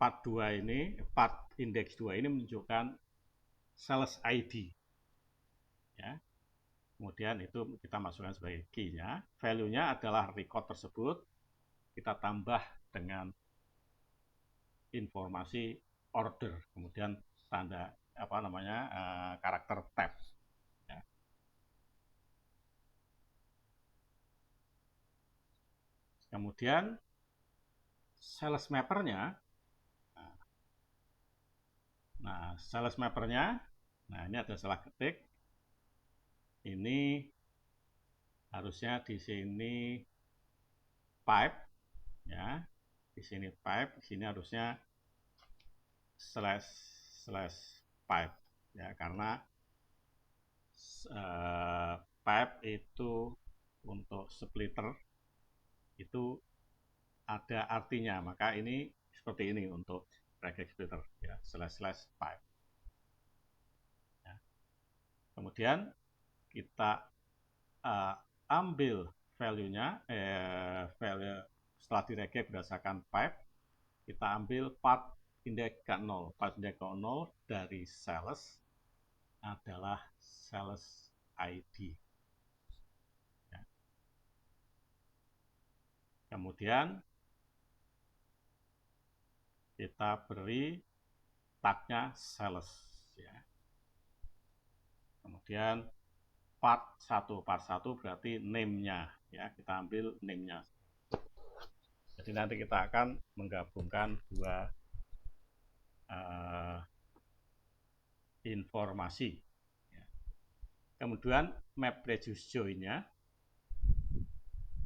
part index 2 ini menunjukkan sales ID. Ya. Kemudian itu kita masukkan sebagai key-nya. Value-nya adalah record tersebut. Kita tambah dengan informasi order, kemudian tanda karakter tab. Ya. Kemudian sales mapper-nya. Nah, sales mapper-nya, nah ini ada salah ketik. Ini harusnya di sini pipe, ya. Di sini pipe, di sini harusnya slash pipe, ya, karena pipe itu untuk splitter itu ada artinya, maka ini seperti ini untuk regex splitter, ya, slash pipe. Ya. Kemudian kita ambil value-nya, value setelah direge berdasarkan pipe, kita ambil part index ke 0. Part index ke 0 dari sales adalah sales ID. Ya. Kemudian kita beri tag-nya sales. Ya. Kemudian part 1 berarti name-nya, ya, kita ambil name-nya. Jadi nanti kita akan menggabungkan dua informasi. Ya. Kemudian map reduce join-nya,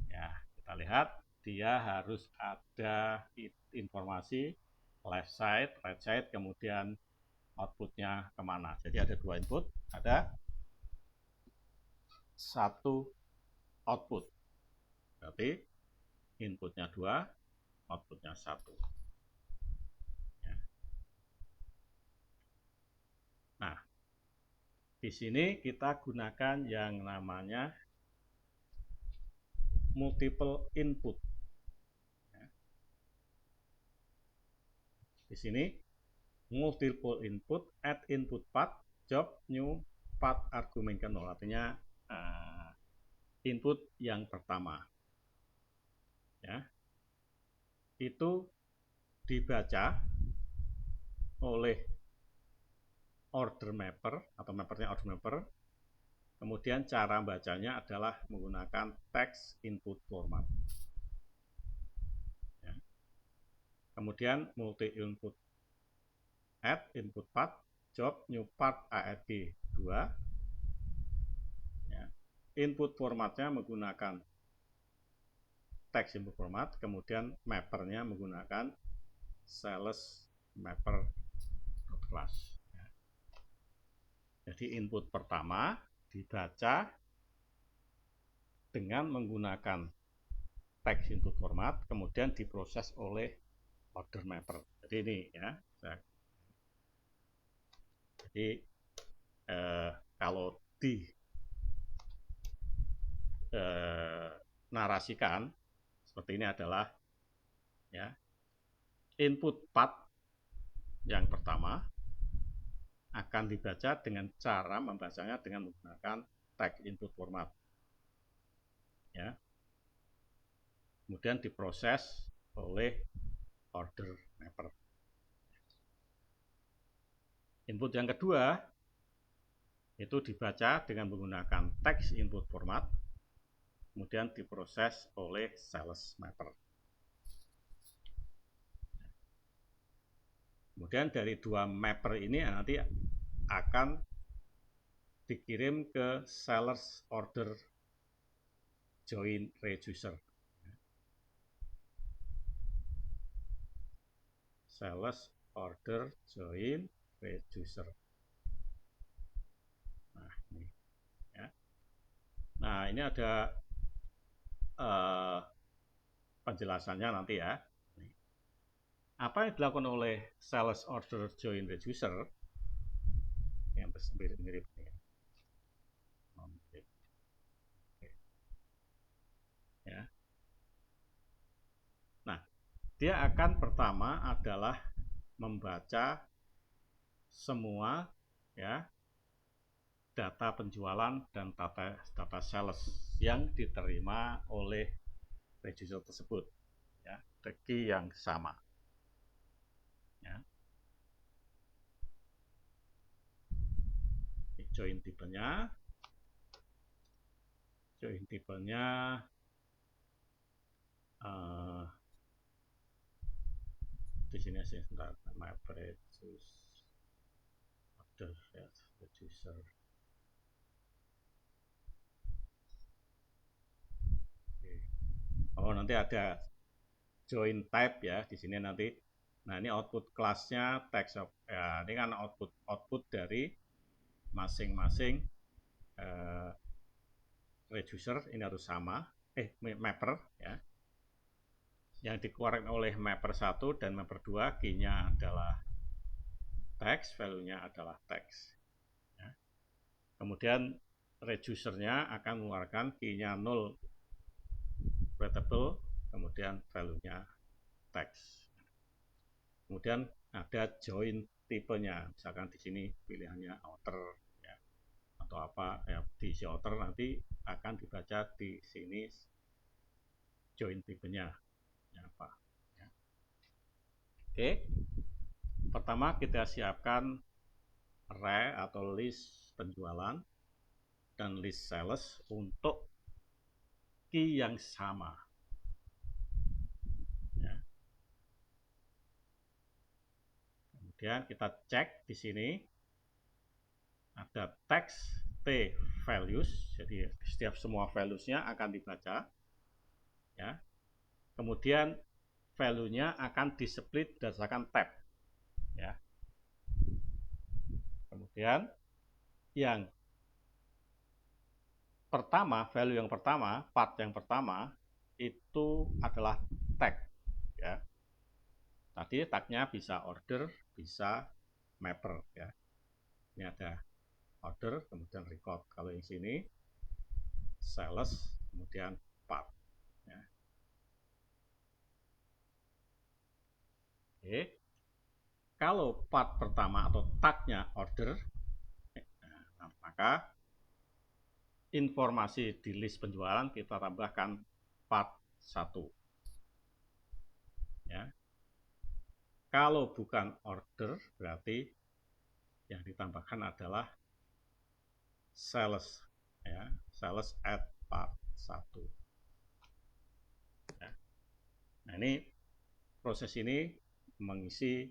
ya, kita lihat dia harus ada informasi left side, right side, kemudian outputnya kemana. Jadi ada dua input, ada satu output. Berarti inputnya 2, outputnya 1. Ya. Nah, di sini kita gunakan yang namanya multiple input. Ya. Di sini multiple input, add input path, job new path argument ke 0, artinya input yang pertama. Ya. Itu dibaca oleh order mapper atau mappernya order mapper. Kemudian cara bacanya adalah menggunakan text input format. Ya. Kemudian multi input add input path job new path ARG 2. Ya. Input formatnya menggunakan text input format, kemudian mappernya menggunakan sales mapper class. Ya. Jadi input pertama dibaca dengan menggunakan text input format, kemudian diproses oleh order mapper. Jadi ini, ya. Jadi kalau di narasikan seperti ini adalah, ya, input path yang pertama akan dibaca dengan cara membacanya dengan menggunakan text input format. Ya. Kemudian diproses oleh order mapper. Input yang kedua itu dibaca dengan menggunakan text input format, kemudian diproses oleh sales mapper. Kemudian dari dua mapper ini nanti akan dikirim ke sales order join reducer. Sales order join reducer. Nah, ini, ya. Nah, ini ada penjelasannya nanti, ya. Apa yang dilakukan oleh sales order join reducer yang mirip-mirip ini. Ya. Nah, dia akan pertama adalah membaca semua ya data penjualan dan data sales yang diterima oleh register tersebut ya, the key yang sama ya. Join tipenya di sini sih, my register order register. Oh, nanti ada join type ya di sini nanti. Nah, ini output kelasnya text ya, ini kan output dari masing-masing reducer, ini harus sama mapper ya. Yang dikeluarkan oleh mapper 1 dan mapper 2 key-nya adalah text, value-nya adalah text ya. Kemudian reducernya akan mengeluarkan key-nya 0 readable, kemudian value-nya text. Kemudian ada join tipenya, misalkan di sini pilihannya outer ya, atau apa ya, diisi outer, nanti akan dibaca di sini join tipenya ya, apa ya. Oke, pertama kita siapkan array atau list penjualan dan list sales untuk key yang sama ya. Kemudian kita cek di sini ada text T values, jadi setiap semua values-nya akan dibaca ya. Kemudian value-nya akan di-split berdasarkan tab ya. Kemudian yang pertama, value yang pertama, part yang pertama itu adalah tag ya. Tadi tagnya bisa order, bisa mapper ya. Ini ada order, kemudian record. Kalau yang sini sales, kemudian part ya. Oke. Kalau part pertama atau tagnya order, maka informasi di list penjualan kita tambahkan part 1 ya. Kalau bukan order, berarti yang ditambahkan adalah sales ya, sales at part 1 ya. Nah, ini proses ini mengisi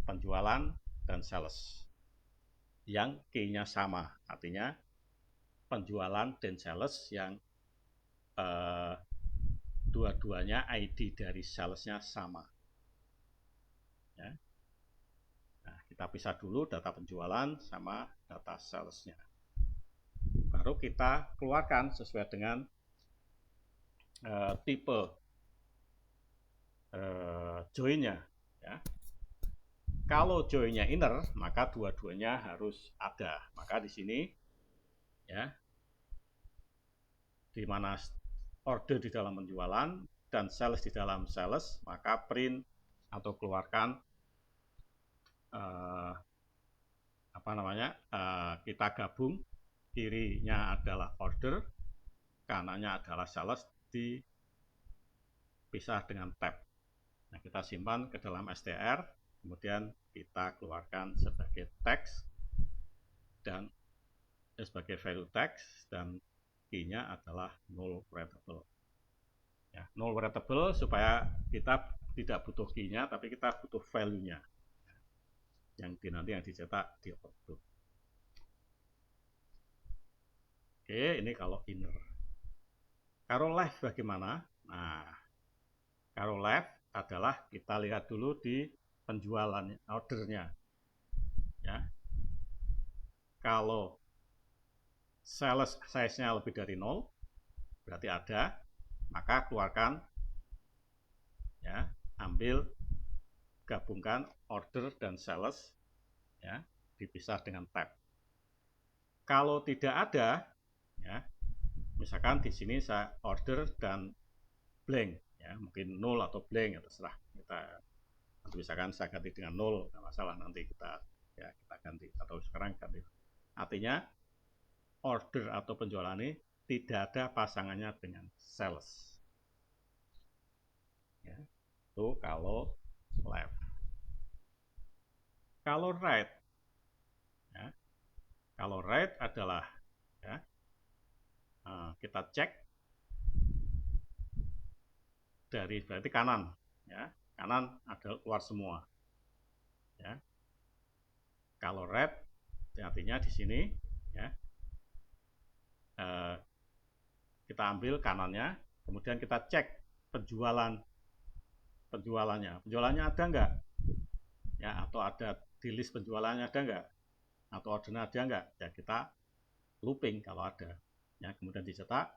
penjualan dan sales yang key-nya sama, artinya penjualan dan sales yang dua-duanya ID dari salesnya sama ya. Nah, kita pisah dulu data penjualan sama data salesnya, baru kita keluarkan sesuai dengan tipe join-nya ya. Kalau join-nya inner, maka dua-duanya harus ada. Maka di sini ya, di mana order di dalam penjualan dan sales di dalam sales, maka print atau keluarkan kita gabung, kirinya adalah order, kanannya adalah sales, dipisah dengan tab. Nah, kita simpan ke dalam str, kemudian kita keluarkan sebagai text dan sebagai value text, dan key-nya adalah null readable ya. Null readable supaya kita tidak butuh key-nya, tapi kita butuh value-nya yang nanti yang dicetak di output. Oke, ini kalau inner. Kalau left bagaimana? Nah, kalau left adalah kita lihat dulu di penjualan ordernya ya. Kalau sales size-nya lebih dari 0 berarti ada, maka keluarkan ya, ambil gabungkan order dan sales ya, dipisah dengan tab. Kalau tidak ada ya, misalkan di sini saya order dan blank Ya, mungkin 0 atau blank, ya terserah kita. Nanti misalkan saya ganti dengan 0, nggak masalah, nanti kita ganti, atau sekarang ganti. Artinya order atau penjualan ini tidak ada pasangannya dengan sales. Ya, itu kalau left. Kalau right, ya, kalau right adalah ya, kita cek dari berarti kanan, ya, kanan ada keluar semua. Ya. Kalau red artinya di sini, ya, kita ambil kanannya, kemudian kita cek penjualannya ada nggak, ya, atau ada di list penjualannya ada nggak, atau ordernya ada nggak, ya kita looping kalau ada, ya, kemudian dicetak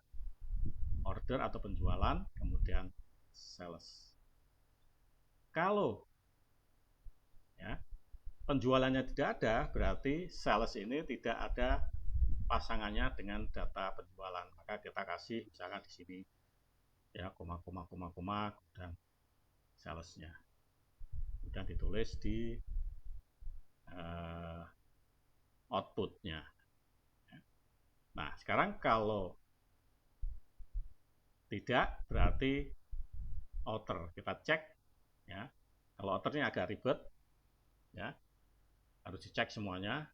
order atau penjualan, kemudian sales. Kalau ya, penjualannya tidak ada, berarti sales ini tidak ada pasangannya dengan data penjualan. Maka kita kasih misalkan di sini ya koma dan salesnya. Kemudian ditulis di outputnya. Nah, sekarang kalau tidak, berarti outer. Kita cek, ya. Kalau outernya agak ribet, ya, harus dicek semuanya.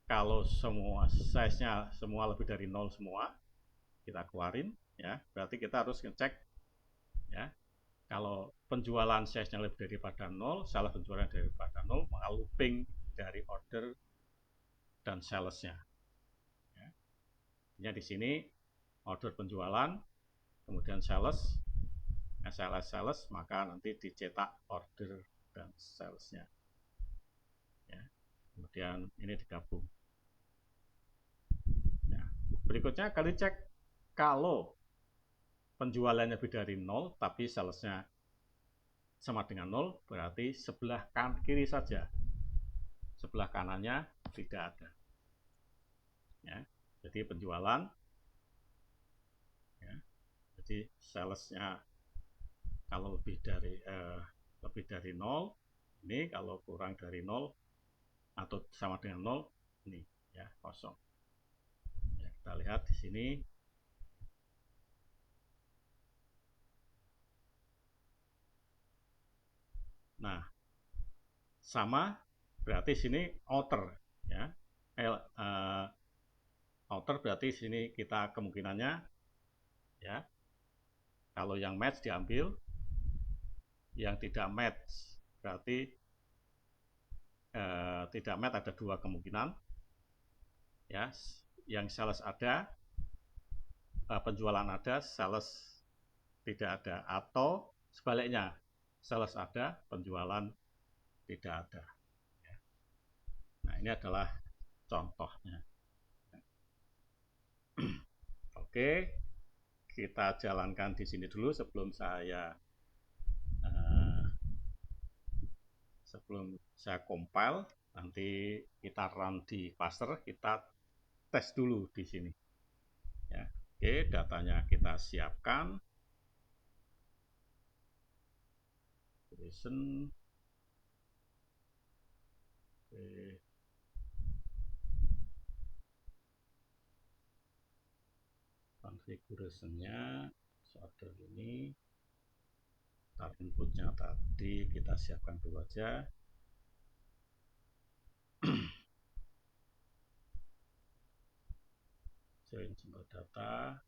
Kalau semua size-nya semua lebih dari 0 semua, kita keluarin, ya. Berarti kita harus ngecek, ya. Kalau penjualan size-nya lebih daripada 0, salah penjualan daripada 0, maka looping dari order dan sales-nya. Ya. Di sini order penjualan, kemudian sales, sales, maka nanti dicetak order dan salesnya. Ya. Kemudian ini digabung. Ya. Berikutnya kali cek kalau penjualannya lebih dari 0 tapi salesnya sama dengan 0, berarti sebelah kiri saja, sebelah kanannya tidak ada. Ya. Jadi penjualan, ya, jadi salesnya kalau lebih dari 0 ini, kalau kurang dari 0 atau sama dengan 0 ini, ya, kosong. Ya, kita lihat di sini. Nah, sama berarti sini outer, ya. Outer berarti sini kita kemungkinannya, ya, kalau yang match diambil, yang tidak match berarti tidak match ada dua kemungkinan, ya, yang sales ada, penjualan ada, sales tidak ada, atau sebaliknya, sales ada, penjualan tidak ada. Nah, ini adalah contohnya. Oke, kita jalankan di sini dulu sebelum saya compile. Nanti kita run di cluster, kita tes dulu di sini. Ya. Oke, datanya kita siapkan. Oke. Configuration-nya order ini, tar inputnya tadi kita siapkan dulu aja. Join sumber data,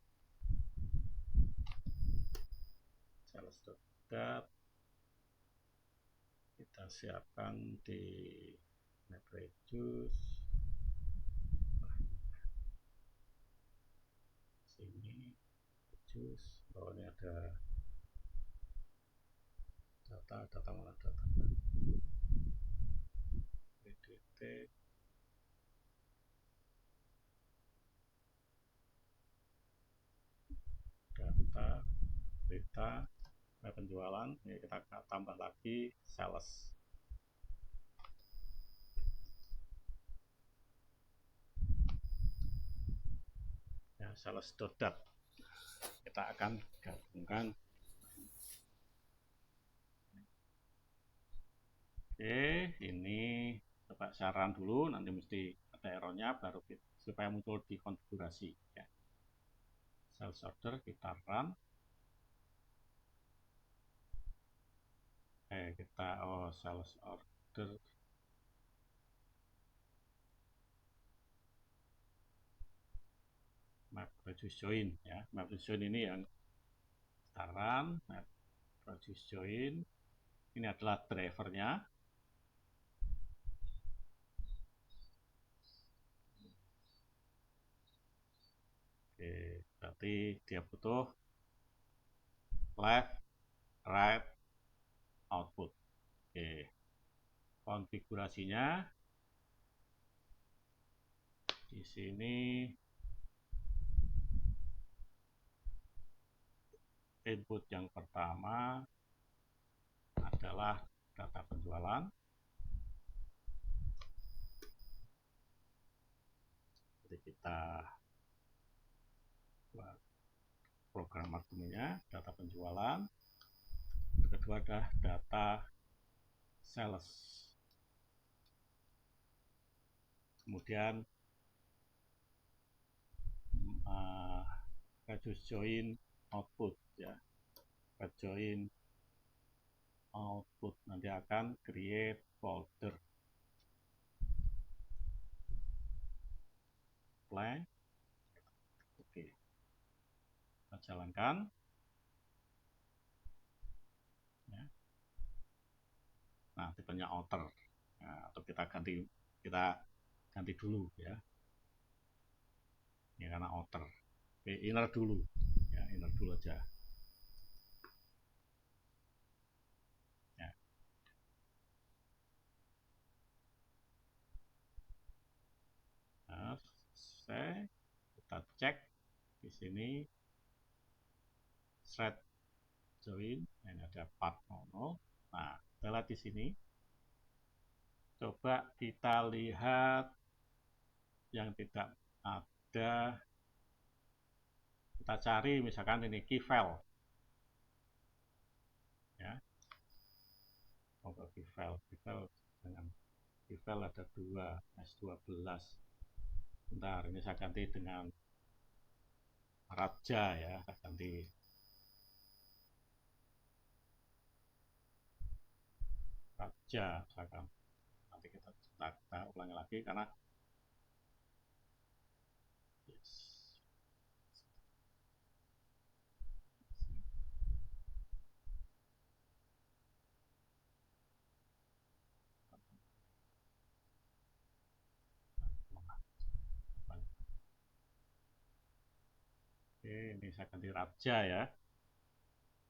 sales.dat, kita siapkan di MapReduce. Sini reduce, oh ini ada data mana data PDT, data berita penjualan, ini kita tambah lagi sales. Ya, sales.dat kita akan gabungkan Oke, ini coba saya run dulu, nanti mesti ada errornya baru supaya muncul di konfigurasi ya. Sales order kita run. Kita sales order map reduce join ya. Map reduce join ini yang kita run, map reduce join. Ini adalah drivernya. Oke, berarti dia butuh left, right, output. Oke, konfigurasinya di sini input yang pertama adalah data penjualan. Jadi kita buat program argumennya data penjualan. Yang kedua adalah data sales. Kemudian reduce join output ya. Reduce join output nanti akan create folder play. Oke, kita jalankan ya. Nah, tipenya outer. Nah, atau kita ganti dulu ya. Ini karena outer. Oke, inner dulu ya, inner dulu aja ya. Nah, kita cek di sini thread join, ini ada part 00. Nah, setelah di sini coba kita lihat yang tidak ada, kita cari misalkan ini key file ya. Coba key file dengan key file ada 2 S12. Bentar, ini saya ganti dengan Raja ya, saya ganti Raja misalkan. Nanti kita ulangi lagi karena Oke, ini saya ganti Raja ya.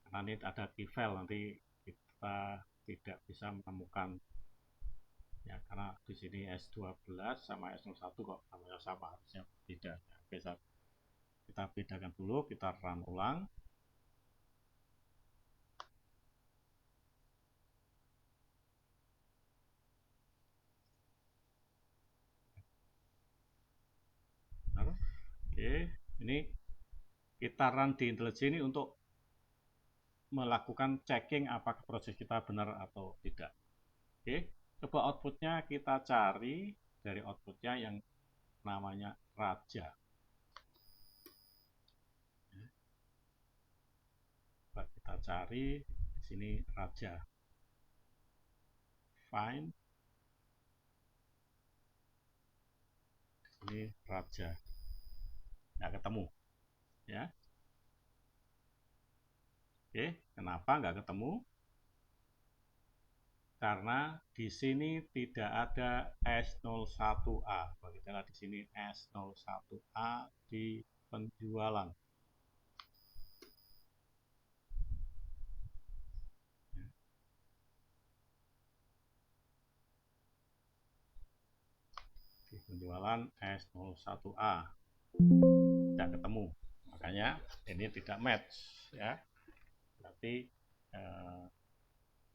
Karena ini ada key file, nanti kita tidak bisa menemukan ya, karena di sini S12 sama S01 kok namanya sama, harusnya tidak ya. Oke, kita bedakan dulu, kita run ulang. Benar. Oke, ini kita run di IntelliJ ini untuk melakukan checking apakah proses kita benar atau tidak. Oke, coba outputnya kita cari dari outputnya yang namanya Raja. Coba kita cari di sini Raja. Find. Ini Raja. Nggak ketemu. Ya. Oke, kenapa nggak ketemu? Karena di sini tidak ada S01A. Begitulah di sini S01A di penjualan. Di penjualan S01A tidak ketemu, makanya ini tidak match ya. Berarti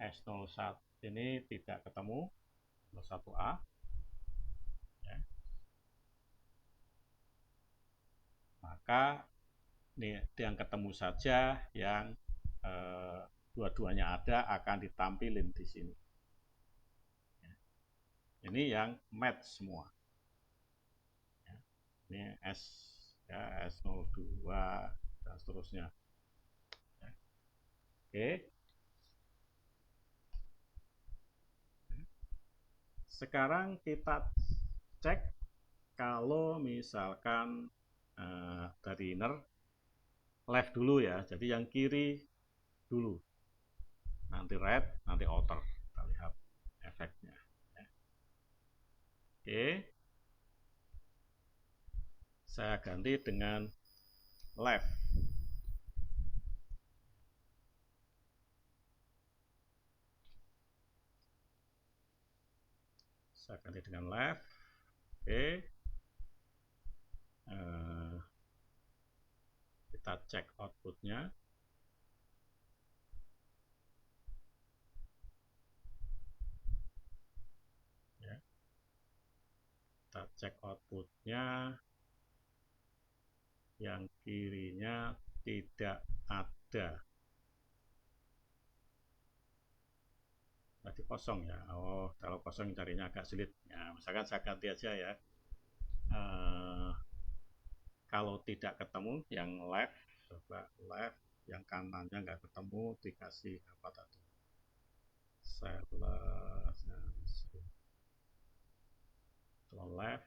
S01 ini tidak ketemu 01A ya. Maka ini yang ketemu saja yang dua-duanya ada akan ditampilin di sini. Ini yang match semua. Ya. Ini S, ya, S02 dan seterusnya. Ya. Oke. Sekarang kita cek kalau misalkan dari inner left dulu ya. Jadi yang kiri dulu. Nanti right, nanti outer. Kita lihat efeknya. Ya. Oke. Saya ganti dengan left. Saya ganti dengan left. Oke. Kita cek outputnya. Ya. Kita cek outputnya. Yang kirinya tidak ada. Berarti kosong ya. Oh, kalau kosong carinya agak sulit. Ya, misalkan saya ganti aja ya. Kalau tidak ketemu yang left, coba left, yang kanannya nggak ketemu, dikasih apa tadi? Sales, left.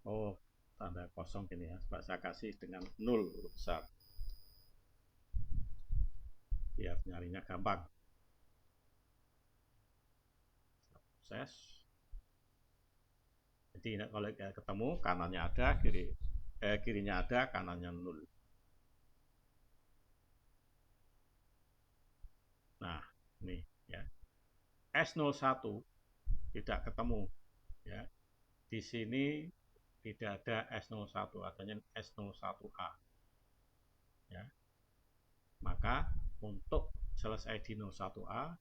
Oh, tanda kosong gini ya. Coba saya kasih dengan 0 huruf besar. Biar nyarinya gampang. Proses. Jadi kalau ketemu kanannya ada, kirinya ada, kanannya 0. Nah, ini ya. S01 tidak ketemu ya. Di sini tidak ada S01, adanya S01A. Ya. Maka untuk sales ID 01A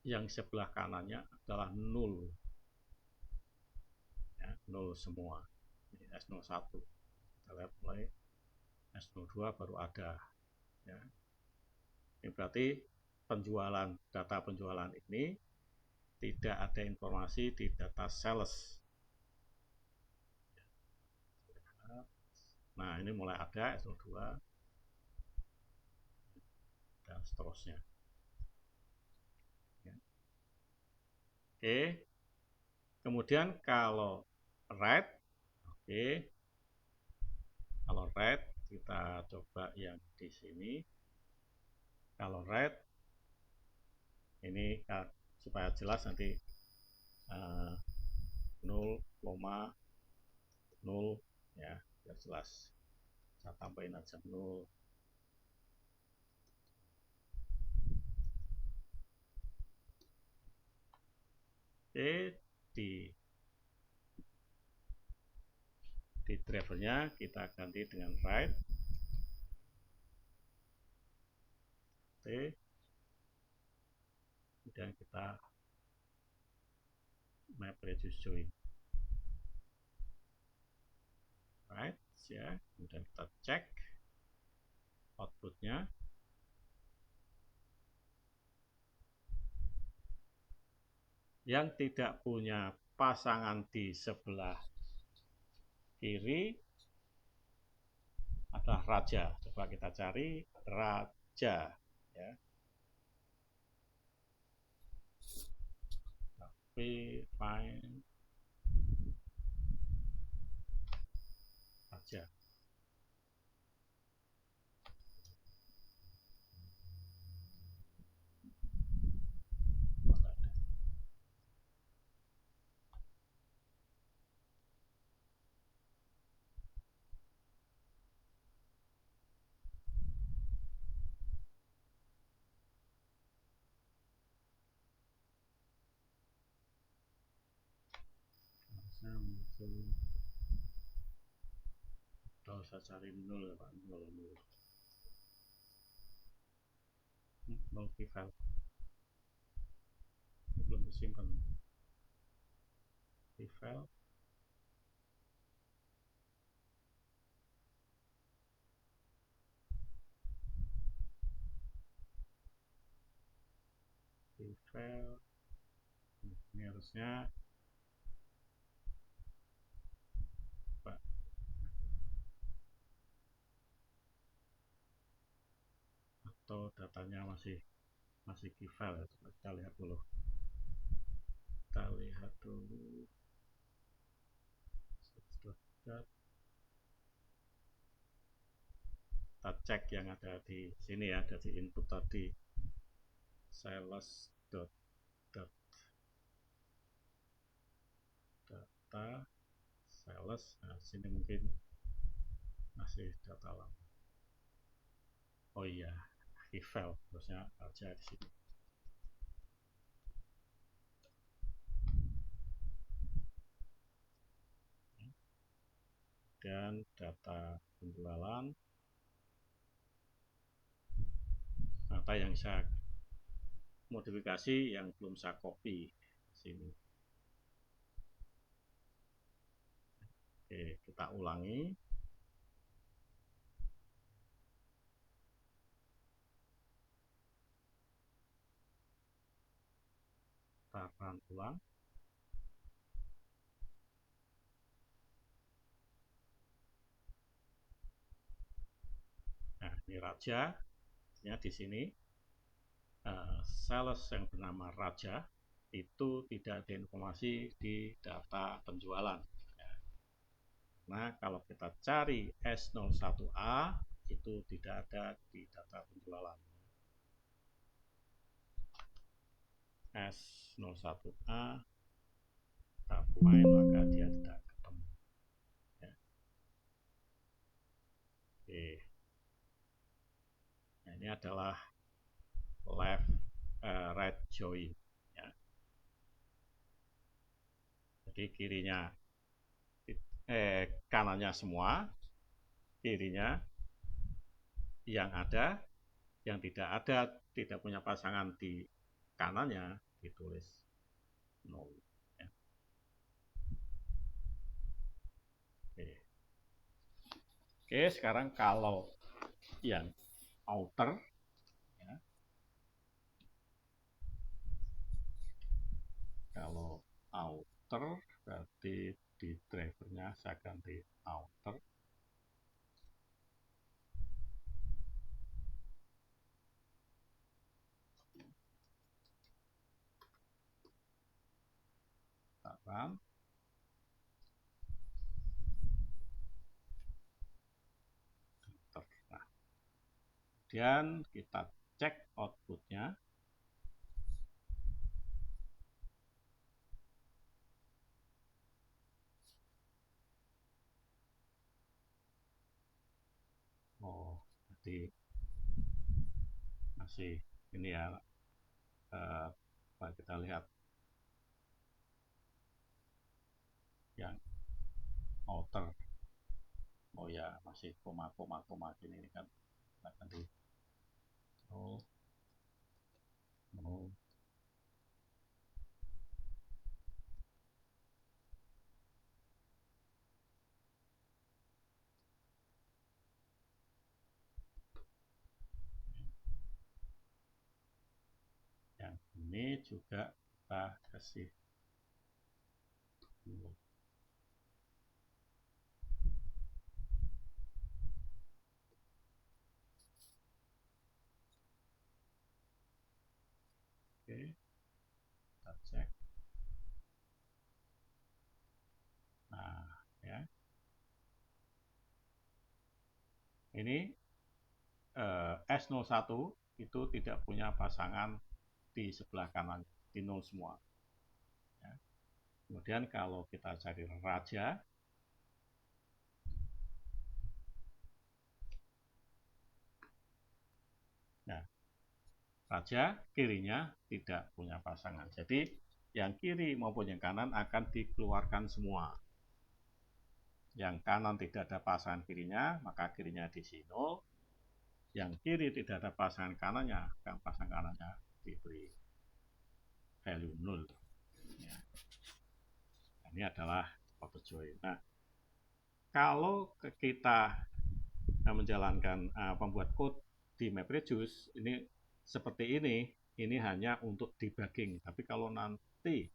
yang sebelah kanannya adalah 0. Ya, 0 semua. Ini S01. Kita lihat mulai S02 baru ada. Ya. Ini berarti data penjualan ini tidak ada informasi di data sales. Nah, ini mulai ada S02 dan seterusnya. Ya. Oke. Kemudian kalau right, oke. Kalau right, kita coba yang di sini. Kalau right, ini supaya jelas nanti 0,0 ya, biar jelas. Saya tambahin aja 0. Oke, di drivernya kita ganti dengan right. Oke. Kemudian kita map reduce join. Right, ya. Kemudian kita cek outputnya. Yang tidak punya pasangan di sebelah kiri adalah raja. Coba kita cari raja ya. Tapi find raja. Kalau saya cari 0 Pak, 0 file belum disimpan di file ini harusnya atau datanya masih key file. Kita lihat dulu. Kita cek yang ada di sini ya, dari input tadi sales data sales. Nah, sini mungkin masih data lama. Oh iya, eval harusnya aja di sini. Dan data penjualan, data yang saya modifikasi yang belum saya copy sini. Oke, kita ulangi. Kita run ulang. Nah, ini Raja. Ya, di sini sales yang bernama Raja itu tidak ada informasi di data penjualan. Nah, kalau kita cari S01A itu tidak ada di data penjualan. S01A kita find maka dia tidak ketemu. Ya. Oke. Nah, ini adalah left right join. Ya. Jadi kirinya kanannya semua, kirinya yang ada, yang tidak ada, tidak punya pasangan di kanannya ditulis 0. Ya. Oke, sekarang kalau yang outer, ya, kalau outer berarti di drivernya saya ganti outer. Nah, kemudian kita cek outputnya. Oh, jadi masih ini ya, kita lihat yang outer. Oh ya, masih koma gini kan. Nanti oh yang ini juga kita kasih dulu. Oke, kita cek. Nah, ya. Ini S01 itu tidak punya pasangan di sebelah kanan, di 0 semua. Ya. Kemudian kalau kita cari Raja, nah, Raja kirinya tidak punya pasangan. Jadi yang kiri maupun yang kanan akan dikeluarkan semua. Yang kanan tidak ada pasangan kirinya, maka kirinya diisi 0. Yang kiri tidak ada pasangan kanannya, pasangan kanannya diberi value 0. Ya. Ini adalah auto join. Nah, kalau kita menjalankan pembuat code di MapReduce, ini seperti ini hanya untuk debugging. Tapi kalau nanti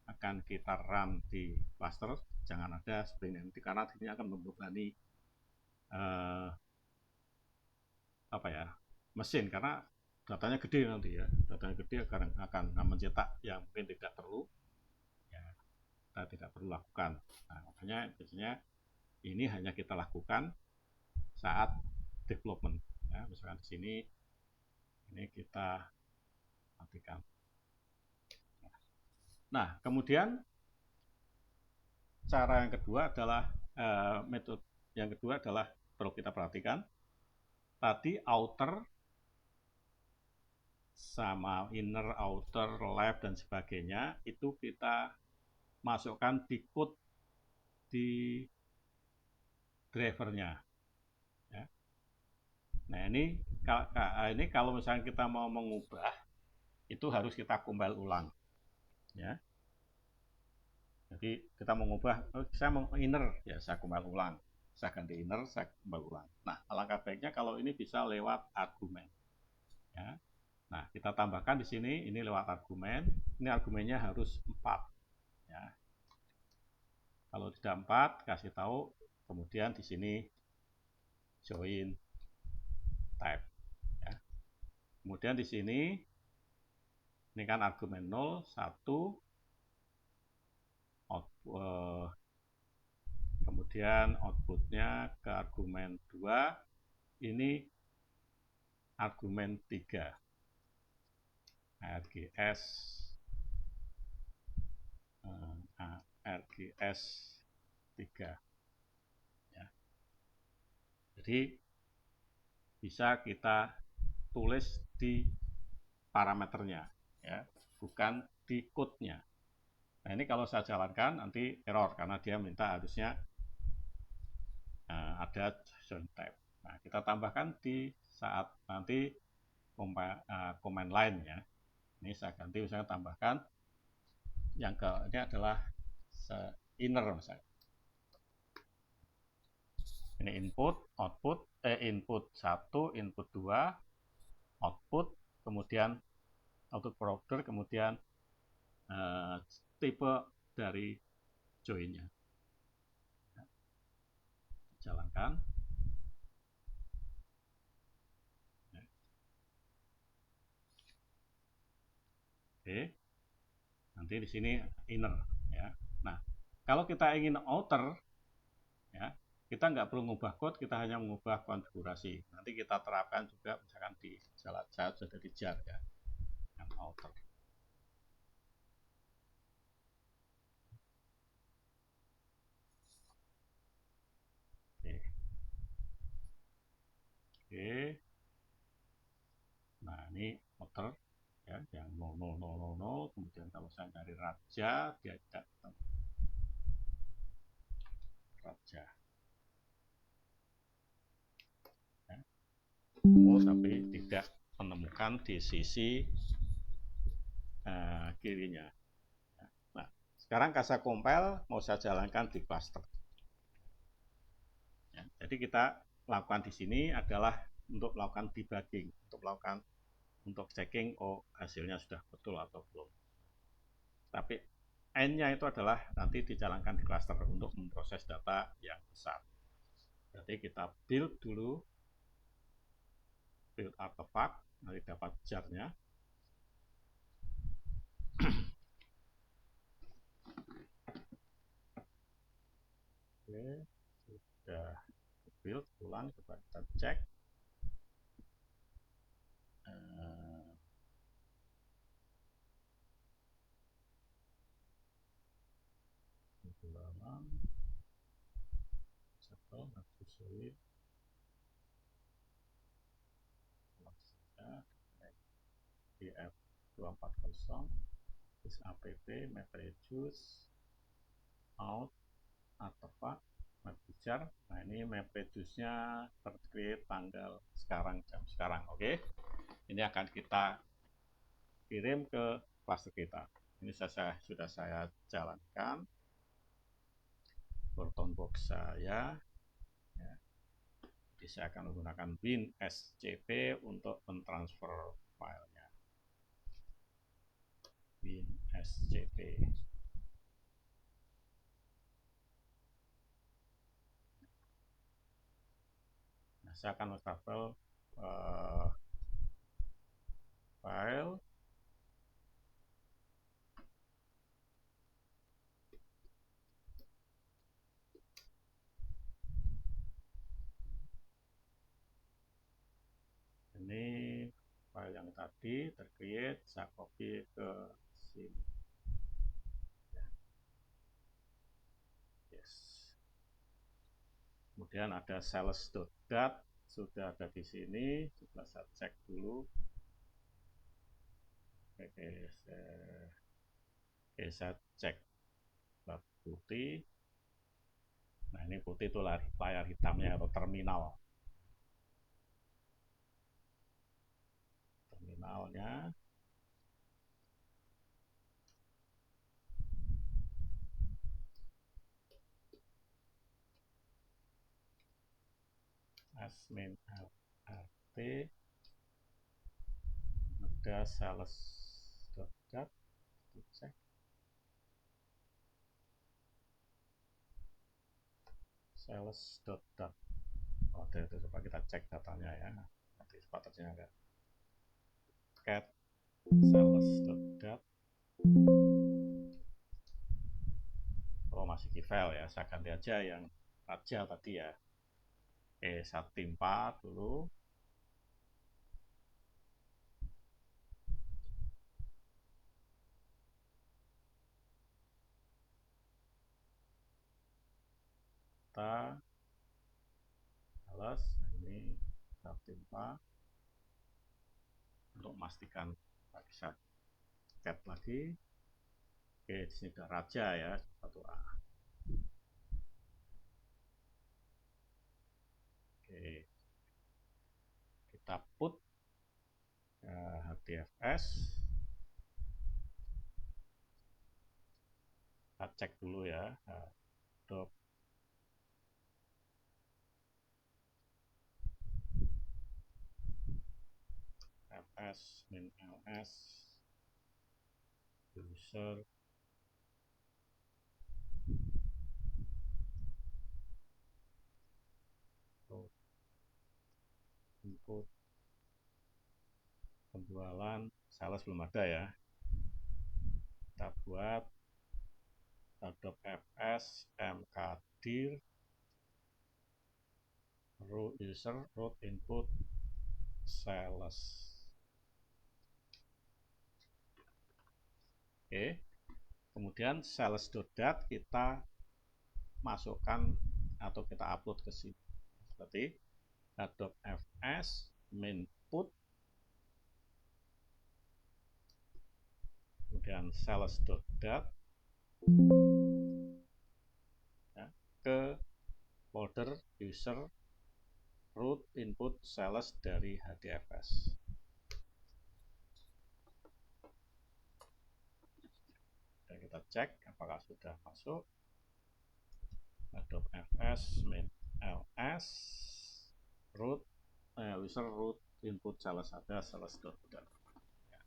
akan kita run di cluster, jangan ada seperti ini nanti, karena ini akan membebani mesin karena datanya gede nanti ya, datanya gede akan mencetak yang mungkin tidak perlu, ya kita tidak perlu lakukan. Nah, makanya biasanya ini hanya kita lakukan saat development. Ya, misalkan di sini ini kita matikan. Nah, kemudian cara yang kedua adalah metode yang kedua adalah perlu kita perhatikan tadi outer sama inner, outer, left dan sebagainya itu kita masukkan di code di drivernya. Ya. Nah ini kalau misalnya kita mau mengubah itu harus kita compile ulang. Ya. Jadi kita mengubah, saya mau inner, ya saya compile ulang. Saya ganti inner, saya compile ulang. Nah, alangkah baiknya kalau ini bisa lewat argumen. Ya. Nah, kita tambahkan di sini, ini lewat argumen. Ini argumennya harus 4. Ya. Kalau tidak 4, kasih tahu. Kemudian di sini join type. Ya. Kemudian di sini, ini kan argumen 0, 1, kemudian outputnya ke argumen 2, ini argumen 3. RGS RGS 3 ya. Jadi bisa kita tulis di parameternya ya, bukan di code-nya. Nah, ini kalau saya jalankan nanti error karena dia minta harusnya ada join type. Nah, kita tambahkan di saat nanti command line ya. Ini saya ganti misalnya tambahkan yang ini adalah inner misalnya. Ini input, output, input 1, input 2, output, kemudian output provider, kemudian tipe dari joinnya. Jalankan. Oke. Nanti di sini inner ya. Nah, kalau kita ingin outer ya, kita nggak perlu mengubah code, kita hanya mengubah konfigurasi. Nanti kita terapkan juga misalkan di jalan saya sudah di jar ya, yang outer. Oke. Oke. Nah, ini outer ya, yang 00000, kemudian kalau saya cari raja, dia tidak ketemu. Raja. Ya. Tapi tidak menemukan di sisi kirinya. Nah, sekarang saya compile, mau saya jalankan di cluster. Ya, jadi kita lakukan di sini adalah untuk melakukan debugging, untuk checking hasilnya sudah betul atau belum. Tapi N-nya itu adalah nanti dijalankan di cluster untuk memproses data yang besar. Jadi kita build dulu, build artifact, nanti dapat jar-nya. Oke, sudah build, ulang, coba kita cek. Ulangan, settle, nanti sulit. DF240 is app MapReduce out artifact MapReducer. Nah, ini MapReduce-nya tercreate tanggal sekarang, jam sekarang. Oke. Ini akan kita kirim ke cluster kita. Ini sudah saya jalankan Burton box saya ya. Jadi saya akan menggunakan WinSCP untuk mentransfer filenya. WinSCP. Nah, saya akan mentransfer file yang tadi tercreate, saya copy ke sini. Yes. Kemudian ada sales.dat sudah ada di sini. Coba saya cek dulu. Oke, saya cek putih. Nah, ini putih itu layar hitamnya atau terminal. Terminalnya. Asmin LRT. Ada sales.dat. Cek. Sales.dat. Oke, itu coba kita cek datanya ya. Nanti sepatutnya ada cat sales.dat. Oh, masih key file ya. Saya ganti aja yang raja tadi ya. Oke, saya timpa dulu. Kita balas. Ini saya timpa untuk memastikan bisa cat lagi. Oke, di sini ada raja ya, 1A. Oke, kita put HDFS. Kita cek dulu ya, Adobe FS min ls user input penjualan sales belum ada ya. Kita buat Adobe FS mkdir root user root input sales. Oke, kemudian sales.dat kita masukkan atau kita upload ke sini seperti Adobe FS min put, kemudian sales.dat ya, ke folder user root input sales dari HDFS. Dan kita cek apakah sudah masuk. Adobe FS min ls root user root input sales ada sales.dat. Ya.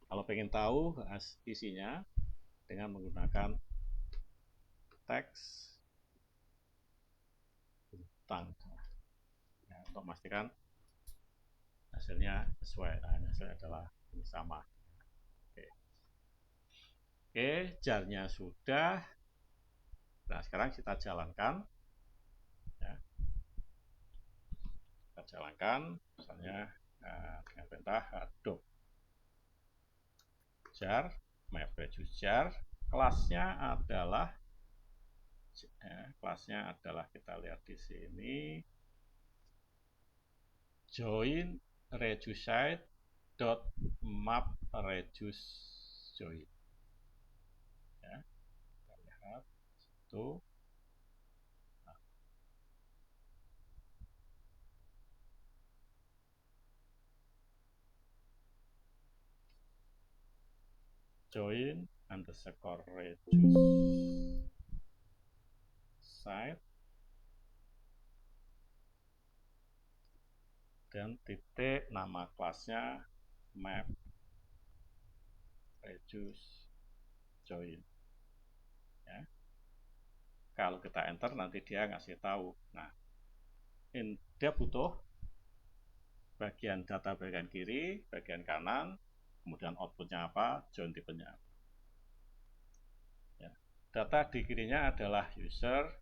Kalau pengen tahu isinya dengan menggunakan teks bintang ya, untuk memastikan hasilnya sesuai. Nah, hasilnya adalah ini sama. Oke, jarnya sudah. Nah, sekarang kita jalankan ya. Kita jalankan misalnya dengan perintah Adobe jar map reduce jar. Kelasnya adalah kita lihat di sini join reduce site dot map reduce join ya, kita lihat itu. Join underscore reduce site dan titik nama kelasnya map reduce join ya. Kalau kita enter nanti dia ngasih tahu. Nah, dia butuh bagian data bagian kiri, bagian kanan, kemudian outputnya apa, join tipenya. Ya. Data di kirinya adalah user,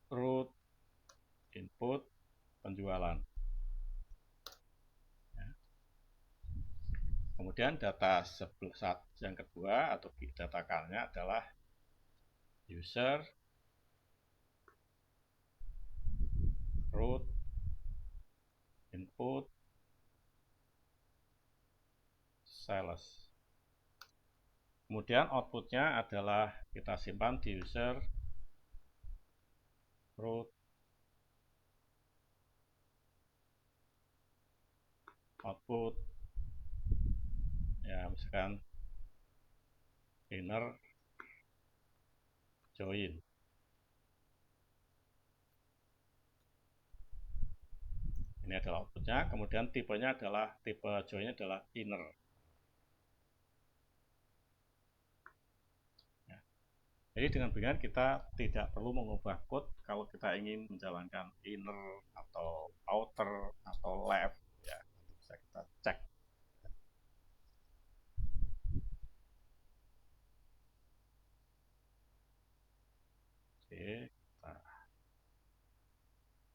root, input, penjualan. Kemudian data yang kedua atau data kalnya adalah user, root, input, sales. Kemudian outputnya adalah kita simpan di user, root, output, ya misalkan inner, join. Ini adalah outputnya. Kemudian tipenya adalah tipe joinnya adalah inner. Ya. Jadi dengan demikian kita tidak perlu mengubah code kalau kita ingin menjalankan inner atau outer atau left. Ya, bisa kita cek. Oke, kita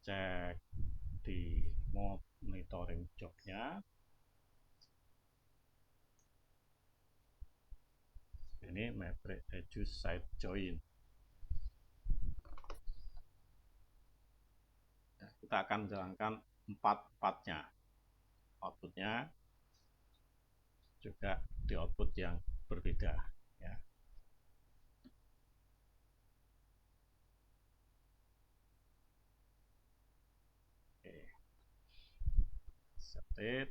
cek di mode monitoring jobnya. Ini map reduce site join. Ya, kita akan menjalankan empat-empatnya. Outputnya juga di output yang berbeda. Ya. Oke. Set it.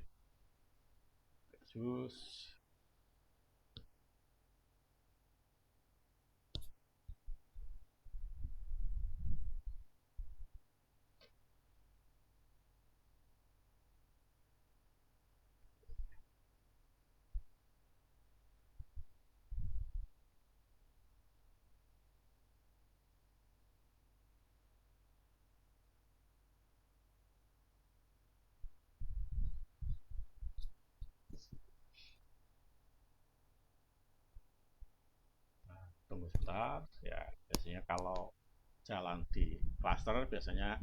Reduce. Tunggu sebentar. Ya, biasanya kalau jalan di cluster biasanya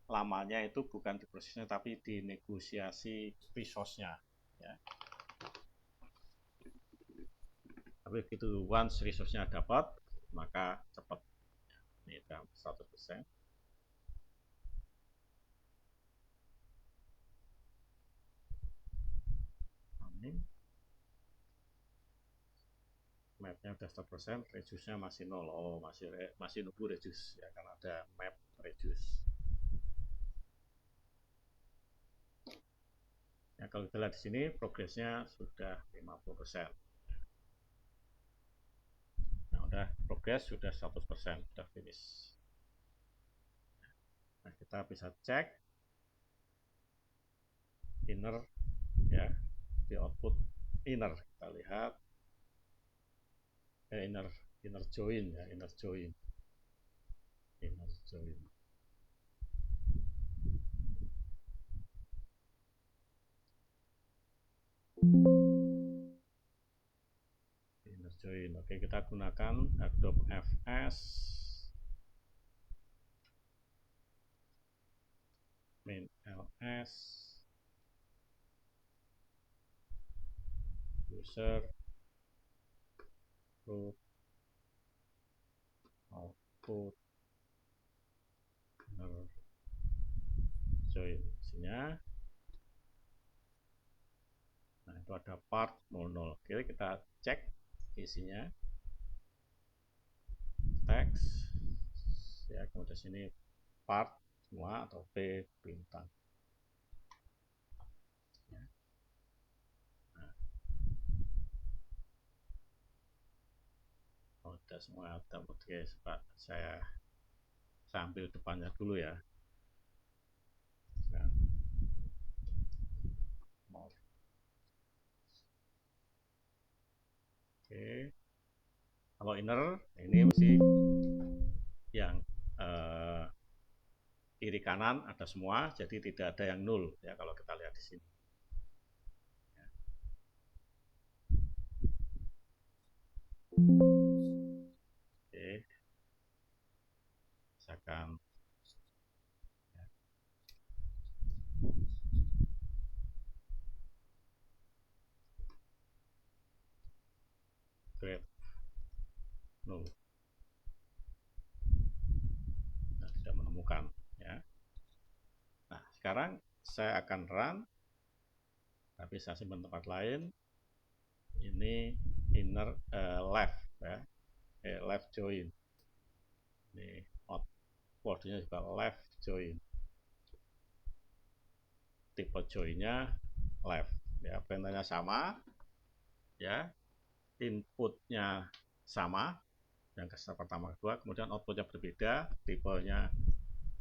lamanya itu bukan di prosesnya tapi di negosiasi resource-nya. Ya. Tapi begitu once resource-nya dapat, maka cepat. Ini udah 100%. Amin. Mapnya udah 100%, reduce-nya masih 0. Oh, masih nunggu reduce ya, karena ada map reduce. Ya, kalau kita lihat di sini progresnya sudah 50%. Nah, udah progres sudah 100%, sudah finish. Nah, kita bisa cek inner ya, di output inner kita lihat inner join ya, inner join. Inner join. Inner join. Oke, kita gunakan Adobe FS main ls user root output inner join isinya. Nah, itu ada part 00. Oke, kita cek isinya. Teks ya, kemudian sini part semua atau P bintang ya. Nah, udah semua ada. Oke, saya ambil depannya dulu ya. Nah, oke, kalau inner ini mesti yang kiri kanan ada semua, jadi tidak ada yang nol ya kalau kita lihat di sini. Ya. Oke, misalkan ya. sekarang saya akan run, tapi saya simpan tempat lain. Ini inner left ya, left join. Ini outputnya juga left join. Tipe joinnya left ya, perintahnya sama ya, inputnya sama yang keser pertama kedua, kemudian outputnya berbeda, tipenya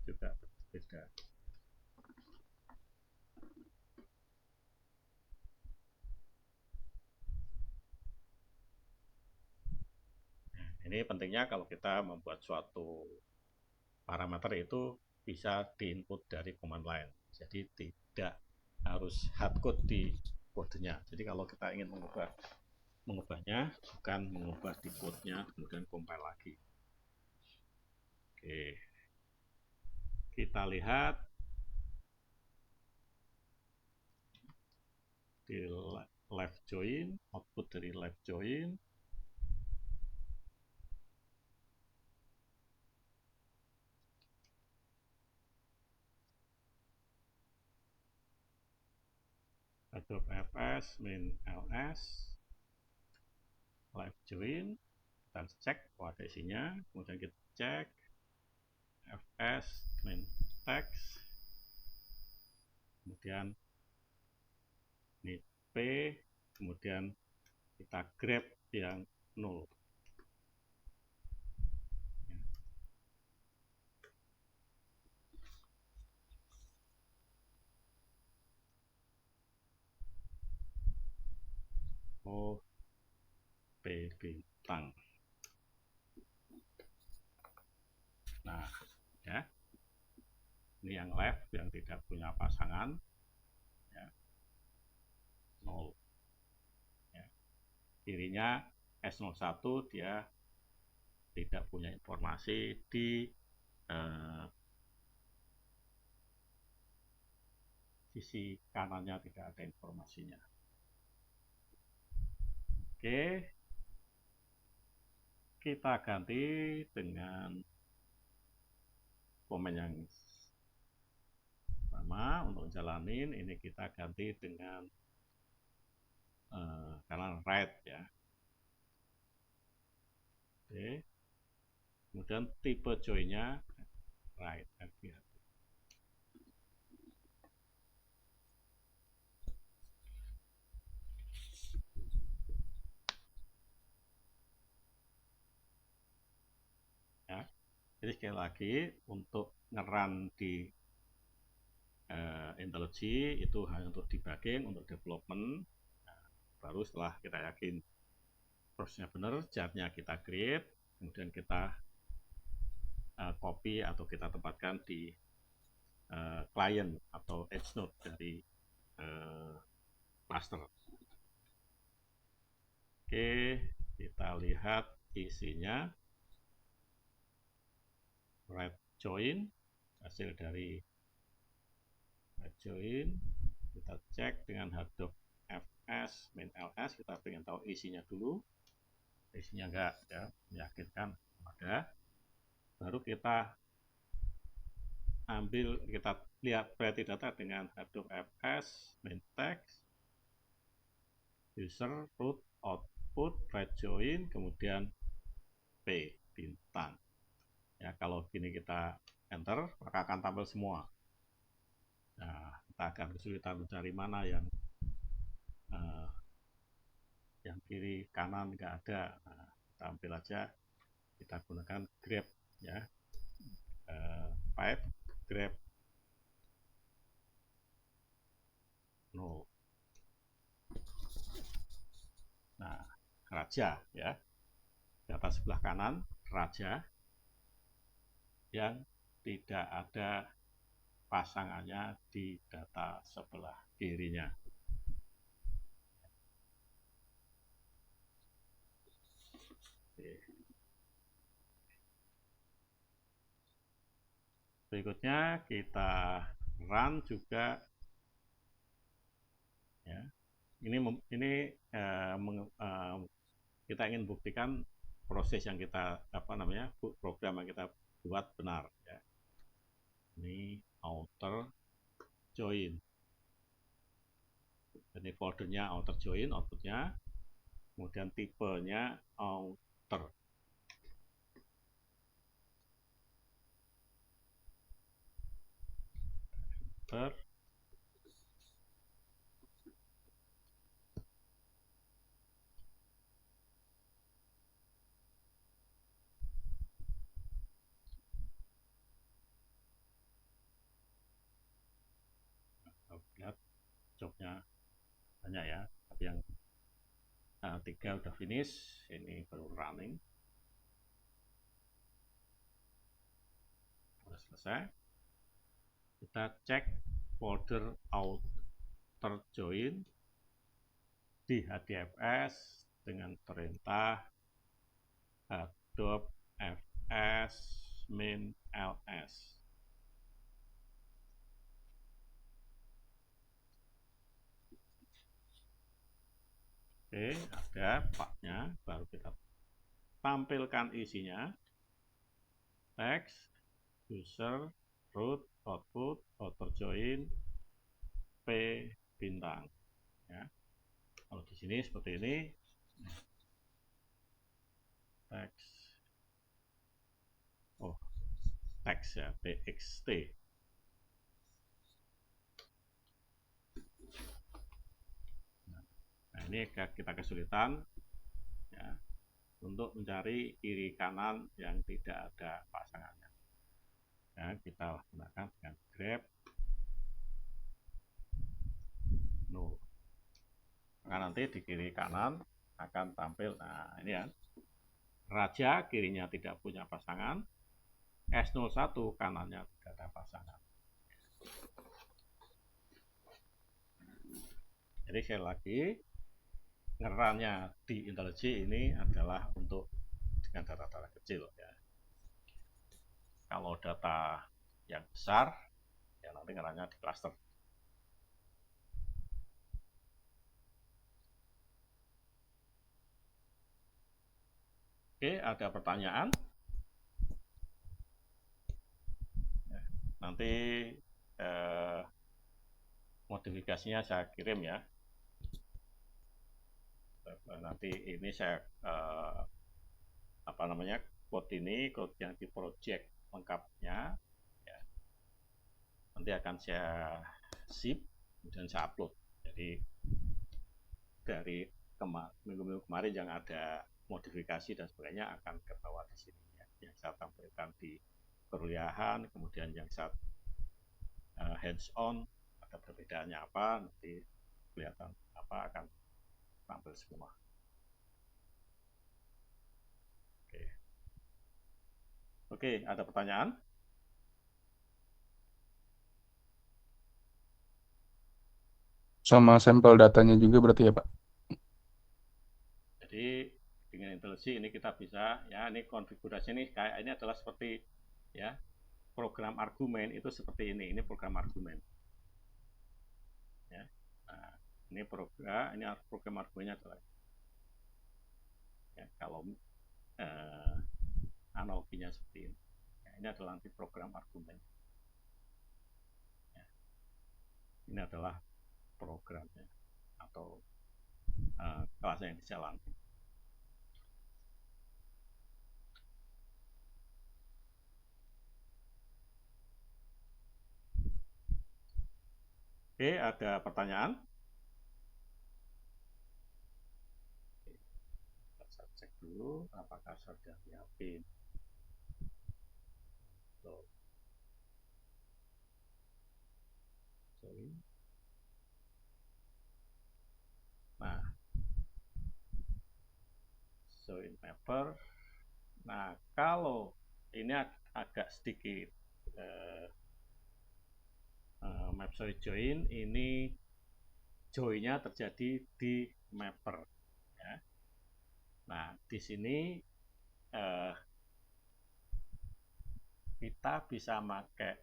juga berbeda. Ini pentingnya kalau kita membuat suatu parameter itu bisa diinput dari command line, jadi tidak harus hardcode di kodenya. Jadi kalau kita ingin mengubahnya, bukan mengubah di code-nya kemudian compile lagi. Oke, kita lihat di left join, output dari left join. Adobe FS min ls left join, kita cek ada isinya, kemudian kita cek fs min text, kemudian ini p, kemudian kita grab yang 0. Oh, P bintang. Nah, ya. Ini yang left yang tidak punya pasangan. Ya. 0. Ya. Kirinya S01 dia tidak punya informasi di sisi kanannya, tidak ada informasinya. Oke, kita ganti dengan komen yang sama untuk jalanin. Ini kita ganti dengan kanan right ya. Oke, kemudian tipe joinnya right. Ya. Jadi sekali lagi untuk ngeran di IntelliJ itu hanya untuk debugging, untuk development. Nah, baru setelah kita yakin prosesnya benar, jar-nya kita create, kemudian kita copy atau kita tempatkan di client atau edge node dari cluster. Oke, kita lihat isinya. Right join, hasil dari right join, kita cek dengan Hadoop fs min ls, kita ingin tahu isinya dulu. Isinya enggak ya, meyakinkan ada. Baru kita ambil, kita lihat variety data dengan Hadoop fs min text user root output right join, kemudian p bintang. Ya, kalau gini kita enter, maka akan tampil semua. Nah, kita akan kesulitan mencari mana yang kiri kanan nggak ada. Nah, kita ambil aja, kita gunakan grab ya, pipe grab 0. Nah, raja ya, data sebelah kanan raja yang tidak ada pasangannya di data sebelah kirinya. Oke. Berikutnya kita run juga ya. Ini kita ingin buktikan proses yang kita program yang kita buat benar ya. Ini outer join. Jadi foldernya outer join, outputnya, kemudian tipenya outer. Outer. Lihat jobnya banyak ya, tapi yang 3 udah finish, ini baru running. Sudah selesai. Kita cek folder outer join di HDFS dengan perintah adobe fs min ls. Oke, ada paknya, baru kita tampilkan isinya. Text, user, root, output, outer join, p bintang. Ya. Kalau di sini seperti ini, text, text ya, txt. Nah, ini kita kesulitan ya, untuk mencari kiri kanan yang tidak ada pasangannya. Ya, kita gunakan dengan grab no. Maka nanti di kiri kanan akan tampil, nah ini ya, raja kirinya tidak punya pasangan, S01 kanannya tidak ada pasangan. Jadi sekali lagi, ngerannya di IntelliJ ini adalah untuk dengan data-data kecil ya. Kalau data yang besar, ya nanti ngerannya di cluster. Oke, ada pertanyaan? Nanti modifikasinya saya kirim ya. Nanti ini saya code ini, code yang di project lengkapnya ya, nanti akan saya zip kemudian saya upload. Jadi dari minggu-minggu kemarin yang ada modifikasi dan sebagainya akan kebawa di sini ya. Yang saya tampilkan di perkuliahan, kemudian yang saya hands on, ada perbedaannya apa, nanti kelihatan apa akan tampil semua. Oke, ada pertanyaan? Sama sampel datanya juga berarti ya, Pak? Jadi dengan IntelliJ ini kita bisa, ya ini konfigurasi ini kayak ini adalah seperti ya program argumen itu seperti ini program argumen. Ya, nah, ini program argumennya adalah ya, kalau analoginya seperti ini. Ya, ini adalah nanti program argumen. Ya, ini adalah programnya atau kelasnya yang dijalankan. Oke, ada pertanyaan? Saya cek dulu apakah sudah nyiapin. Nah, join mapper. Nah, kalau ini agak sedikit map join, ini joinnya terjadi di mapper. Ya. Nah, di sini kita bisa pakai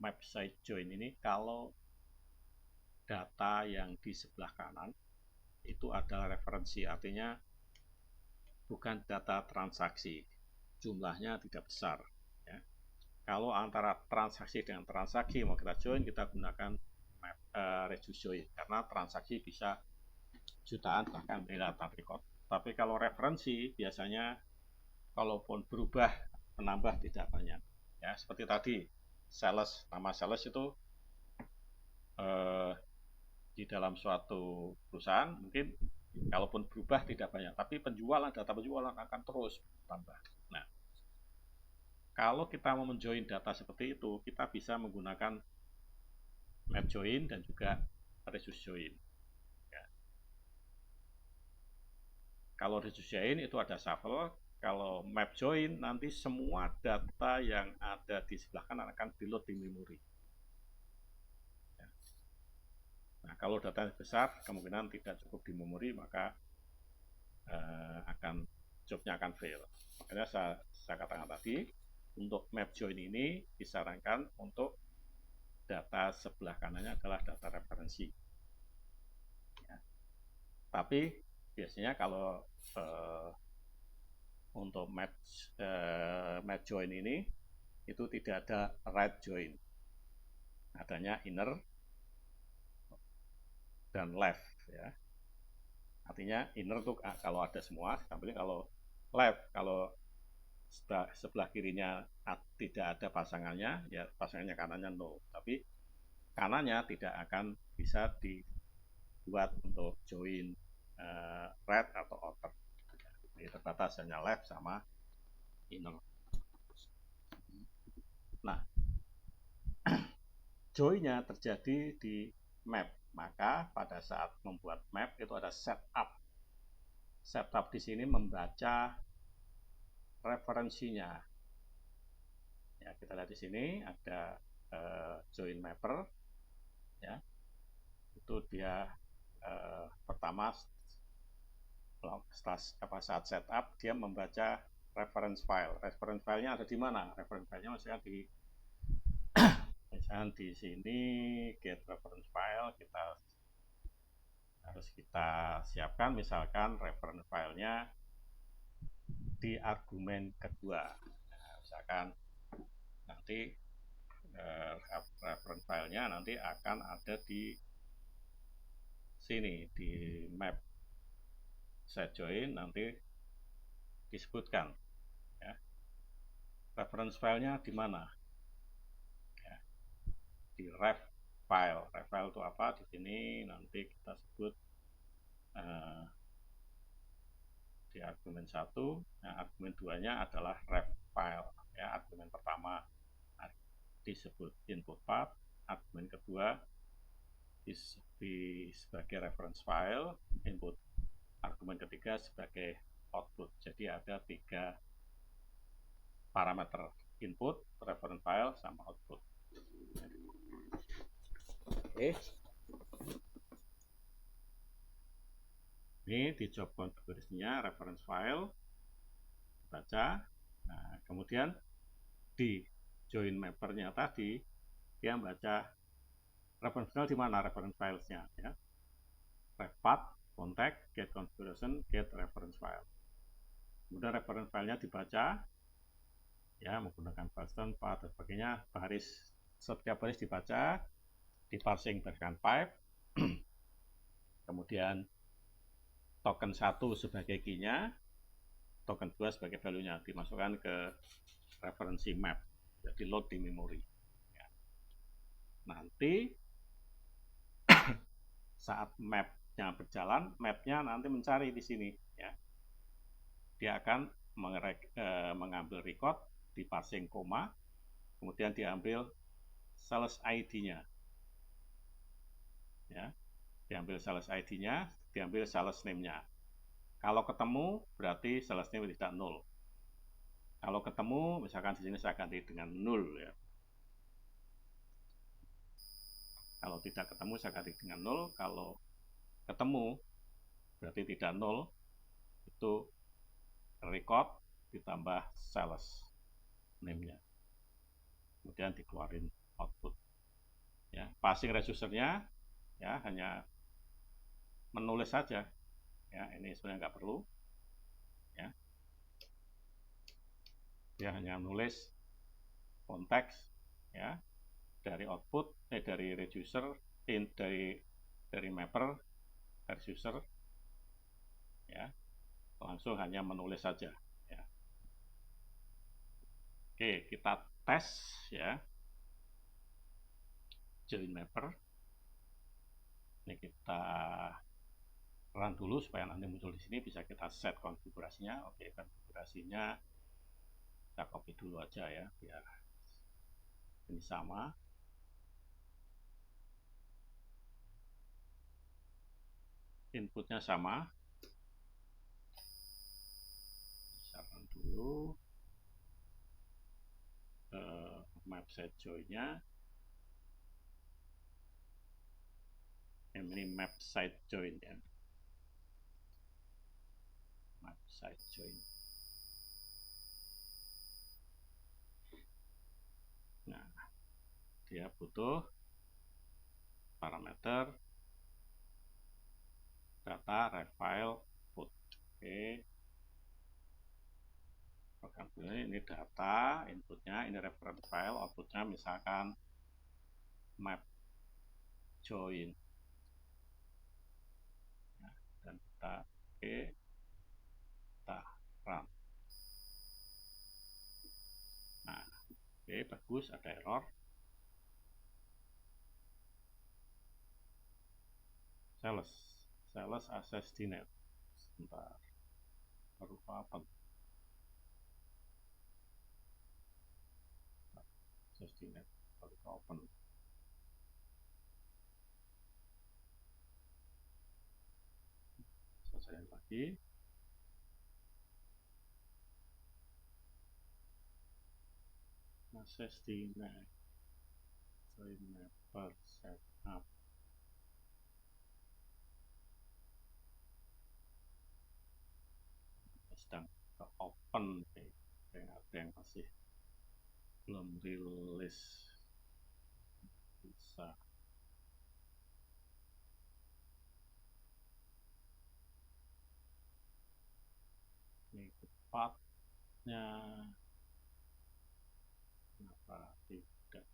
map side join ini kalau data yang di sebelah kanan itu adalah referensi, artinya bukan data transaksi, jumlahnya tidak besar. Ya. Kalau antara transaksi dengan transaksi mau kita join, kita gunakan reduce join, karena transaksi bisa jutaan bahkan miliaran record. Tapi kalau referensi biasanya kalaupun berubah menambah tidak banyak. Ya, seperti tadi sales, nama sales itu di dalam suatu perusahaan mungkin kalaupun berubah tidak banyak, tapi penjualan, data penjualan akan terus tambah. Nah, kalau kita mau menjoin data seperti itu, kita bisa menggunakan map join dan juga reduce join. Ya. Kalau reduce join itu ada shuffle, kalau map join nanti semua data yang ada di sebelah kanan akan di-load di memori. Ya. Nah, kalau data besar kemungkinan tidak cukup di memori, maka jobnya akan fail. Makanya saya katakan tadi, untuk map join ini disarankan untuk data sebelah kanannya adalah data referensi. Ya. Tapi biasanya kalau untuk map join ini itu tidak ada right join, adanya inner dan left. Ya. Artinya inner tuh kalau ada semua, tapi kalau left, kalau sebelah kirinya tidak ada pasangannya, ya pasangannya kanannya nol. Tapi kanannya tidak akan bisa dibuat untuk join right atau outer. Jadi terbatas hanya left sama inner. Nah, joinnya terjadi di map. Maka pada saat membuat map itu ada setup. Setup di sini membaca referensinya. Ya, kita lihat di sini ada join mapper. Ya, itu dia pertama setelah saat setup dia membaca reference file. Reference filenya ada di mana? Reference filenya misalnya di sini get reference file, kita harus kita siapkan misalkan reference filenya di argumen kedua. Nah, misalkan nanti reference filenya nanti akan ada di sini di map set join, nanti disebutkan ya, reference filenya di mana. Ya, di ref file. Ref file itu apa? Di sini nanti kita sebut di argumen 1, nah argumen 2-nya adalah ref file. Ya, argumen pertama disebut input path, argumen kedua sebagai reference file, input argumen ketiga sebagai output. Jadi ada 3 parameter, input, reference file, sama output. Oke. Ini di job configuration-nya reference file baca. Nah, kemudian di join mapper-nya tadi dia membaca reference file di mana reference files-nya ya. Ref path, contact, get configuration, get reference file. Kemudian reference filenya dibaca ya menggunakan parsing, path dan sebagainya, baris, setiap baris dibaca, diparsing berdasarkan pipe. Kemudian token 1 sebagai key-nya, token 2 sebagai value-nya, dimasukkan ke referensi map, jadi load di memori. Ya. Nanti saat map-nya berjalan, map-nya nanti mencari di sini. Ya. Dia akan mengambil record, diparsing koma, kemudian diambil sales ID-nya. Ya. Diambil sales ID-nya, diambil sales name-nya. Kalau ketemu berarti sales name tidak nol. Kalau ketemu, misalkan di sini saya ganti dengan 0 ya. Kalau tidak ketemu saya ganti dengan 0. Kalau ketemu berarti tidak 0. Itu record ditambah sales name-nya. Kemudian dikeluarin output. Ya, passing register-nya ya hanya menulis saja. Ya, ini sebenarnya nggak perlu. Ya. Dia hanya menulis konteks ya dari output dari reducer dari mapper dari user ya, langsung hanya menulis saja ya. Oke, kita tes ya join mapper. Ini kita run dulu supaya nanti muncul di sini, bisa kita set konfigurasinya. Oke, konfigurasinya kita copy dulu aja ya biar ini sama. Inputnya sama. Bisa run dulu map set join-nya. Ini map site join ya. Map site join. Nah, dia butuh parameter data ref file put. Oke. Program ini data, inputnya ini reference file, outputnya misalkan map join. Nah, dan kita oke, kita run. Nah, oke, bagus, ada error. Sales access denied. Sebentar, baru apa? Access denied, baru open. Selesai lagi. Access denied. Join mapper setup. Sedang ke open nih, ada yang masih belum rilis, bisa ini tepatnya kenapa tidak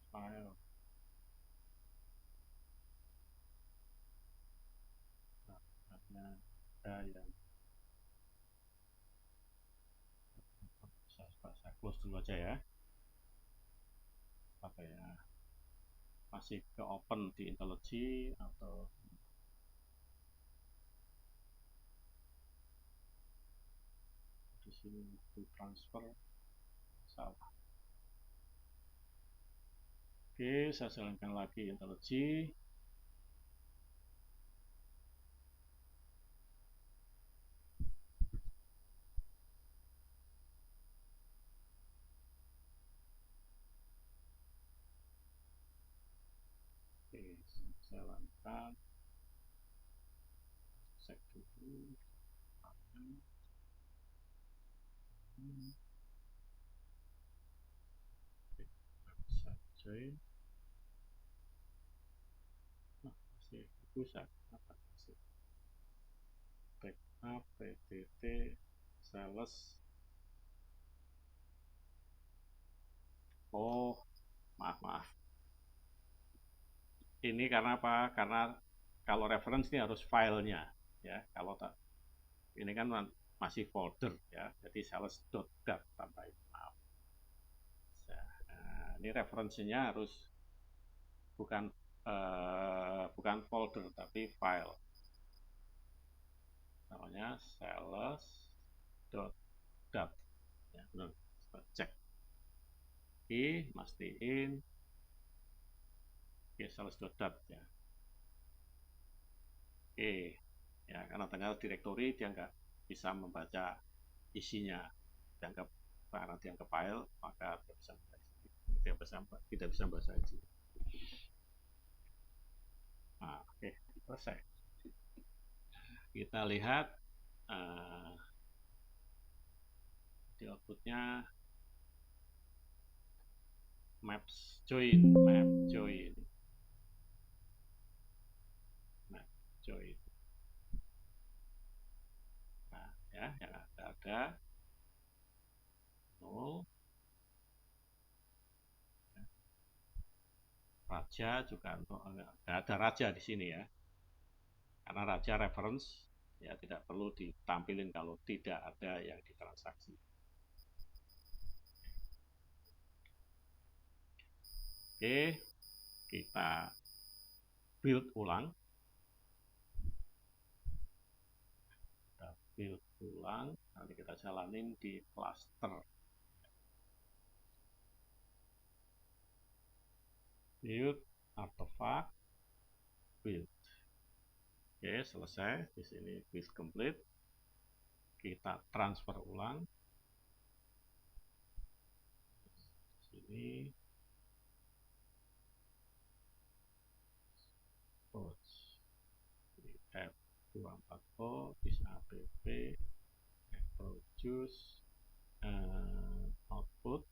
file karena ada yang saya close dulu aja ya. Apa ya, masih ke open di IntelliJ atau di sini to transfer salah. Oke, saya jalankan lagi IntelliJ. Oke, saya jalankan. Cek dulu. Bisa join. Masih bisa apa sih? Backup ptt sales. Oh, maaf. Ini karena apa? Karena kalau reference ini harus filenya ya. Kalau tak ini kan masih folder ya. Jadi sales.dat tambahin. Maaf. Nah, ini referensinya harus bukan folder tapi file. Namanya sales.dat ya, benar. Cek. Oke, mastiin. Oke, sales.dat ya. Oke, ya karena tinggal directory dia nggak bisa membaca isinya, dianggap karena dianggap file maka tidak bisa membaca isi. Nah, oke, selesai. Kita lihat di outputnya maps join, map join, map join. Nah, ya, yang ada 0. Raja juga nggak ada raja di sini ya, karena raja reference ya tidak perlu ditampilin kalau tidak ada yang ditransaksi. Oke, kita build ulang. Kita build ulang, nanti kita jalanin di cluster. Build artifact build. Oke, selesai. Di sini build complete. Kita transfer ulang. Sini F240 this app produce output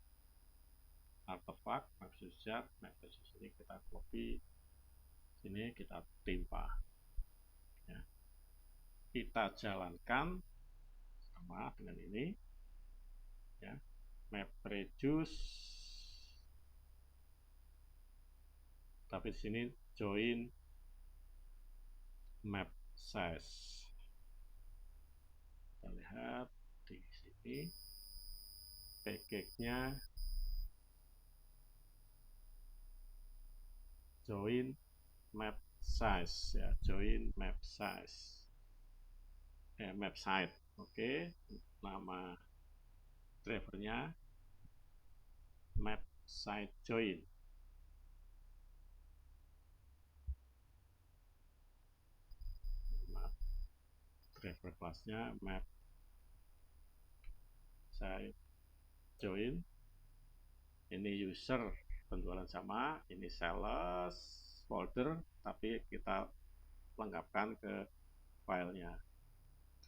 artefak maksudnya ini kita copy, sini kita timpa ya. Kita jalankan sama dengan ini ya, map reduce, tapi di sini join map size. Kita lihat di sini package-nya join map size ya, join map size, map site. Oke, nama drivernya map site join. Driver kelasnya map site join. Ini user penjualan sama, ini sales folder, tapi kita lengkapkan ke filenya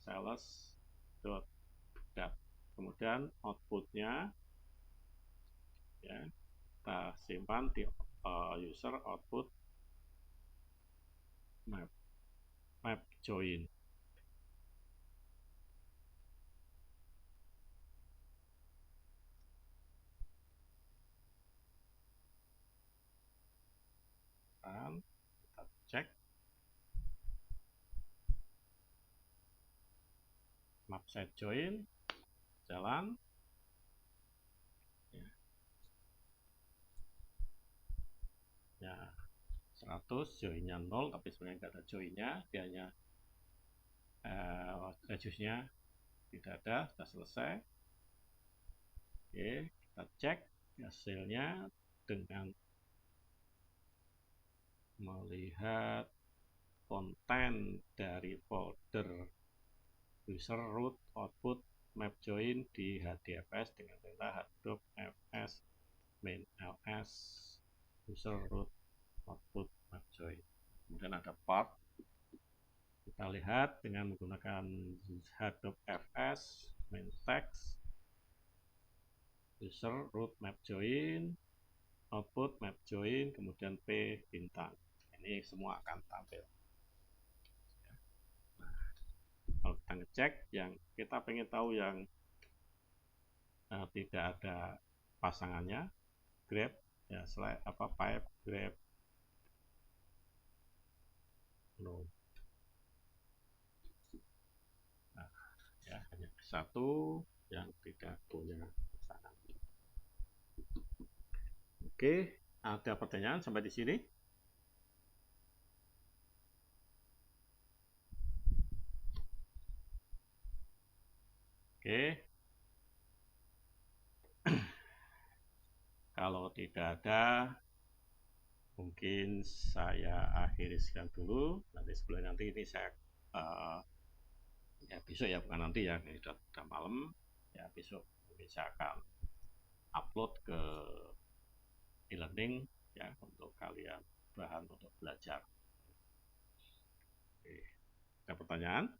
sales.dat. Kemudian outputnya ya, kita simpan di user output map join. Dan kita cek map site join jalan ya, 100 joinnya 0, tapi sebenarnya nggak ada joinnya, dia hanya reduce-nya tidak ada, sudah selesai. Oke, kita cek hasilnya dengan melihat konten dari folder user root output map join di HDFS dengan perintah hadoop fs main ls user root output map join. Kemudian ada part, kita lihat dengan menggunakan hadoop fs main text user root map join output map join kemudian p bintang. Ini semua akan tampil. Nah, kalau kita ngecek yang kita pengen tahu yang tidak ada pasangannya, grab ya, pipe grab no. Nah, ya hanya satu yang tidak punya pasangan. Oke, ada pertanyaan sampai di sini? Oke. Kalau tidak ada, mungkin saya akhiri sekian dulu. Nanti sebelum nanti ini saya ya besok ya, bukan nanti ya, ini sudah malam ya, besok mungkin saya akan upload ke e-learning ya, untuk kalian bahan untuk belajar. Oke. Ada pertanyaan?